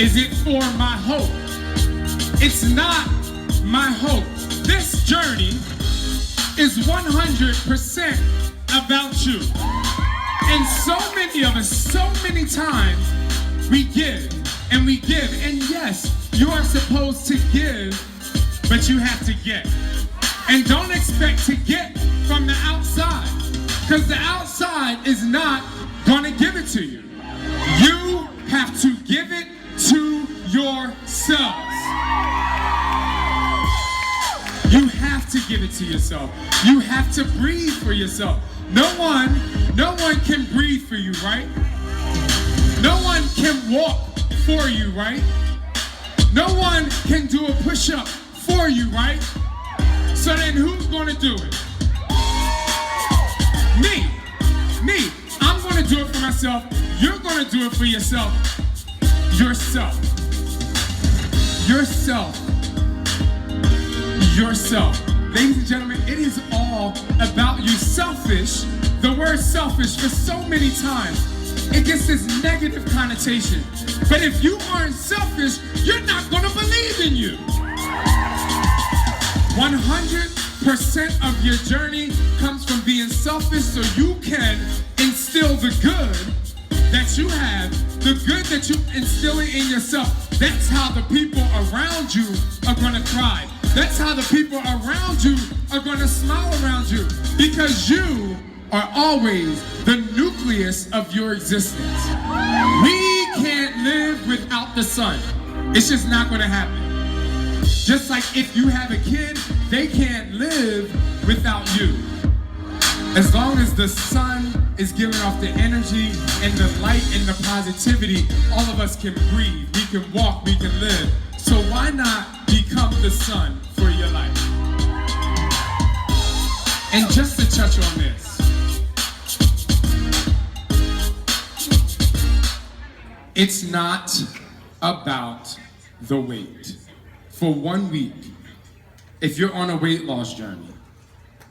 Is it for my hope? It's not my hope. This journey is 100% about you. And so many of us, so many times, we give and we give. And yes, you are supposed to give, but you have to get. And don't expect to get from the outside, because the outside is not going to give it to you. You have to give it to yourselves. You have to give it to yourself. You have to breathe for yourself. No one can breathe for you, right? No one can walk for you, right? No one can do a push-up for you, right? So then who's gonna do it? Me. I'm gonna do it for myself. You're gonna do it for yourself. Yourself. Ladies and gentlemen, it is all about you. Selfish, the word selfish for so many times, it gets this negative connotation. But if you aren't selfish, you're not gonna believe in you. 100% of your journey comes from being selfish so you can instill the good that you have, the good that you instilling in yourself. That's how the people around you are gonna thrive. That's how the people around you are gonna smile around you, because you are always the nucleus of your existence. We can't live without the sun. It's just not gonna happen. Just like if you have a kid, they can't live without you. As long as the sun is giving off the energy and the light and the positivity, all of us can breathe, we can walk, we can live. So why not become the sun for your life? And just to touch on this, it's not about the weight. For 1 week, if you're on a weight loss journey,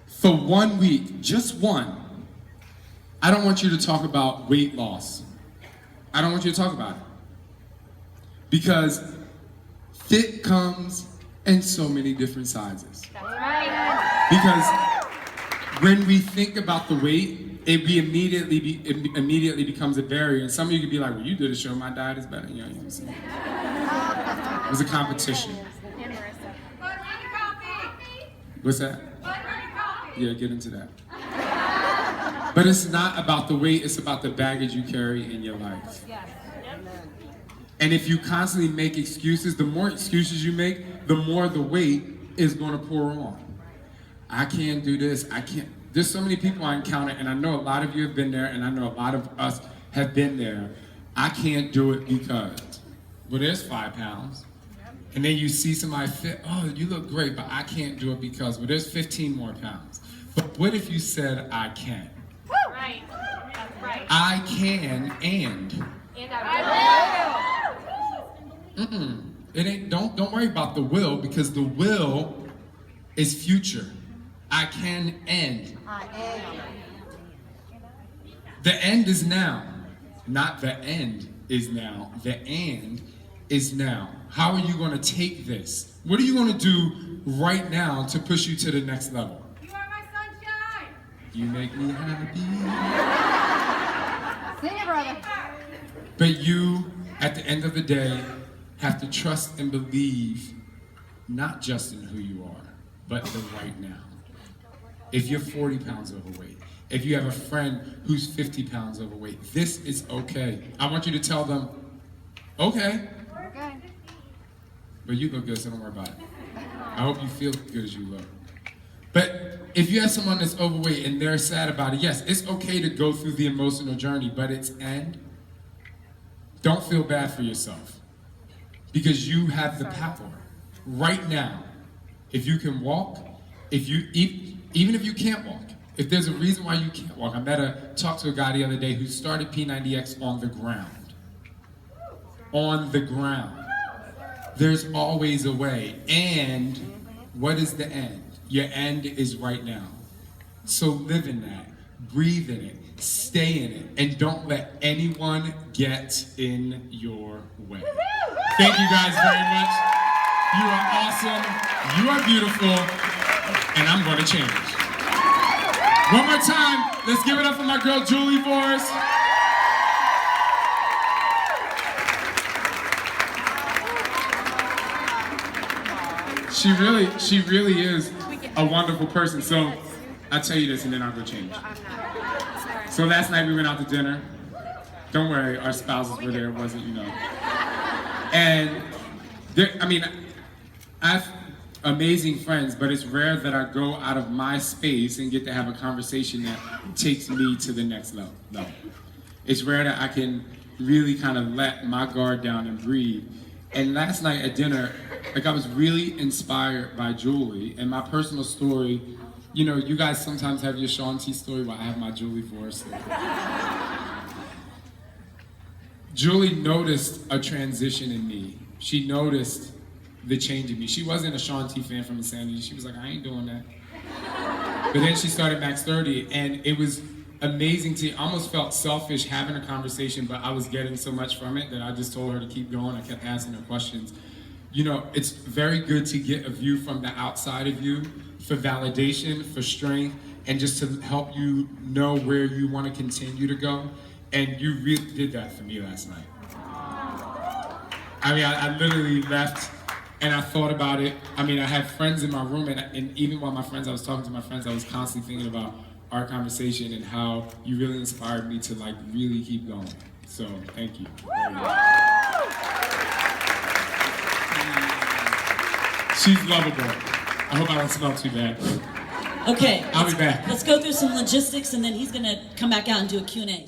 for 1 week, just one, I don't want you to talk about weight loss. I don't want you to talk about it. Because fit comes in so many different sizes. That's right. Because when we think about the weight, it immediately becomes a barrier. And some of you could be like, well, you did a show, my diet is better. You know what I'm saying? It was a competition. What's that? Yeah, get into that. But it's not about the weight, it's about the baggage you carry in your life. And if you constantly make excuses, the more excuses you make, the more the weight is going to pour on. I can't do this, I can't. There's so many people I encounter, and I know a lot of you have been there, and I know a lot of us have been there. I can't do it because, well, there's 5 pounds. And then you see somebody fit, oh, you look great, but I can't do it because, well, there's 15 more pounds. But what if you said, I can? Right. That's right. I can and I will. It ain't, don't worry about the will, because the will is future. I can and. I am. The end is now. Not the end is now. The and is now. How are you going to take this? What are you going to do right now to push you to the next level? You are my sunshine. You make me happy. Sing it, brother. But you, at the end of the day, have to trust and believe not just in who you are, but the right now. If you're 40 pounds overweight, if you have a friend who's 50 pounds overweight, this is okay. I want you to tell them, okay. Okay. But you look good, so don't worry about it. I hope you feel good as you look. But if you have someone that's overweight and they're sad about it, yes, it's okay to go through the emotional journey, but it's end. Don't feel bad for yourself, because you have the power right now. If you can walk, even if you can't walk, if there's a reason why you can't walk. I talked to a guy the other day who started P90X on the ground. On the ground. There's always a way. And what is the end? Your end is right now. So live in that. Breathe in it. Stay in it. And don't let anyone get in your way. Thank you guys very much. You are awesome. You are beautiful. And I'm going to change. One more time. Let's give it up for my girl Julie for us. She really is a wonderful person. So I'll tell you this and then I'll go change. So last night we went out to dinner. Don't worry, our spouses were there. It wasn't, And I have amazing friends, but it's rare that I go out of my space and get to have a conversation that takes me to the next level. No. It's rare that I can really kind of let my guard down and breathe. And last night at dinner, I was really inspired by Julie and my personal story. You guys sometimes have your Shaun T story, but I have my Julie Forrest story. Julie noticed a transition in me. She noticed the change in me. She wasn't a Shaun T fan from Insanity. She was like, I ain't doing that. But then she started Max 30, and it was amazing to, I almost felt selfish having a conversation, but I was getting so much from it that I just told her to keep going. I kept asking her questions. It's very good to get a view from the outside of you for validation, for strength, and just to help you know where you want to continue to go. And you really did that for me last night. I literally left and I thought about it. I had friends in my room, and even while I was talking to my friends, I was constantly thinking about our conversation and how you really inspired me to really keep going. So thank you. She's lovable. I hope I don't smell too bad. Okay. I'll be back. Let's go through some logistics and then he's gonna come back out and do a Q&A.